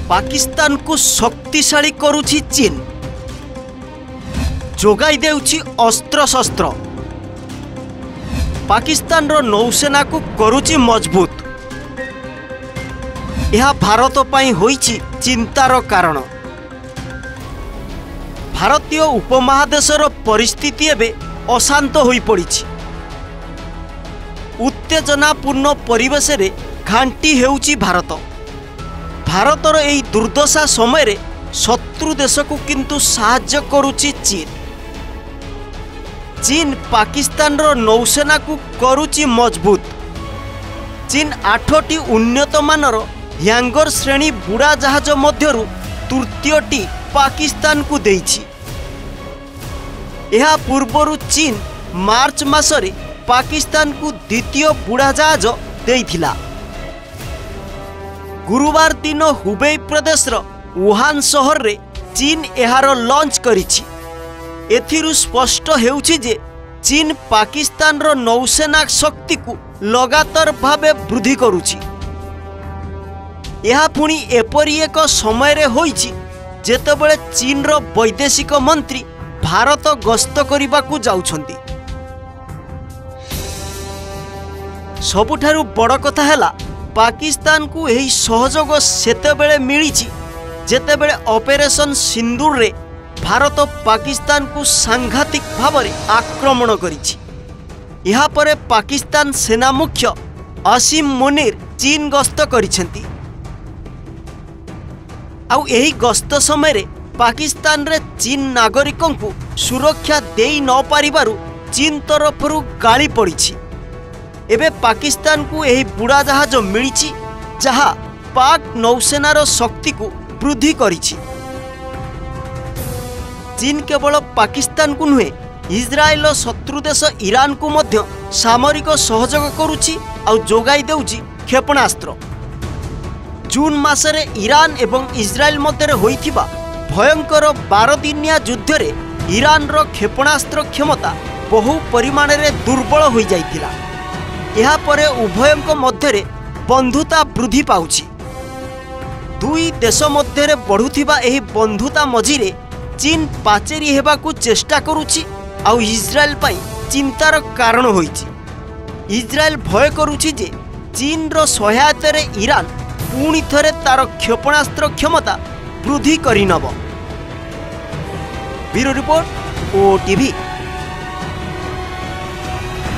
पाकिस्तान को शक्तिशाली करुछि चीन, जोगाई देउछि अस्त्र शस्त्र, पाकिस्तान रो नौसेना को करुछि मजबूत। यह भारत पई होइछि चिंतार कारण। भारतीय उपमहादेशर परिस्थिति एबे अशांत होई पड़िछि। उत्तेजनापूर्ण परिवेश रे घांटी हेउछि भारत। भारतर एही दुर्दशा समय रे शत्रु देश को किंतु साहाय्य करुछि चीन। चीन पाकिस्तान रो नौसेना को करुछि मजबूत। चीन 8टी उन्नत मानर ह्यांगर श्रेणी बुड़ा जहाज मध्यरु तृतीयटी पाकिस्तान को देइछि। यह पूर्वरु चीन मार्च मासरे पाकिस्तान को द्वितीय बुड़ा जहाज देइथिला। गुरुवार दिन हुबेई प्रदेश वुहान शहर रे चीन एहार लॉन्च करिछि। एथिरु स्पष्ट हेउछि जे चीन पाकिस्तान रो नौसेना शक्ति को लगातार भावे वृद्धि करुछि। यह पुणी एपरी एक समय रे होइछि जेतेबेले चीन रो वैदेशिक मंत्री भारत गस्त करिबा को जाउछंती। सबुठारु बड़ कथा हैला पाकिस्तान को यही सहयोग सेतेबेले मिलिछि जेतेबेले ऑपरेशन सिंदूर रे भारत पाकिस्तान को सांघातिक भाव आक्रमण करिछि। यहाँ पर पाकिस्तान सेना मुख्य असीम मुनीर चीन गस्त करिसेंती। आउ यही गस्त समय रे पाकिस्तान रे चीन नागरिकों को सुरक्षा देई न पारिबारु चीन तरफरु गाली पड़िछि। एबे पाकिस्तान को यही बुड़ा जहाज मिलिछि जहा पाक नौसेनार शक्ति को वृद्धि करिछि। चीन केवल पाकिस्तान को नुहे इजराइल शत्रु देश ईरान को मध्य सामरिक सहयोग करुछि आउ जोगाई देउछि क्षेपणास्त्र। जून मासरे ईरान एवं इजराइल मध्य होइथिबा भयंकर 12 दिनिया युद्ध रे ईरान रो क्षेपणास्त्र क्षमता बहु परिमाण रे दुर्बल होई जाइथिला। यहाँ पर उभयଙ୍କ मध्य बंधुता वृद्धि पाउछि। दुई देश मध्य बढ़ुथिबा एही बंधुता मझिरे चीन पाचेरी हेबाकू चेष्टा करुछि आउ इजराइल पई चिंतार कारण होइछि। इजराइल भय करुछि जे चीन रो सहायता रे ईरान पुणी थरे तार क्षेपणास्त्र क्षमता वृद्धि करिनब। Bureau report, OTV.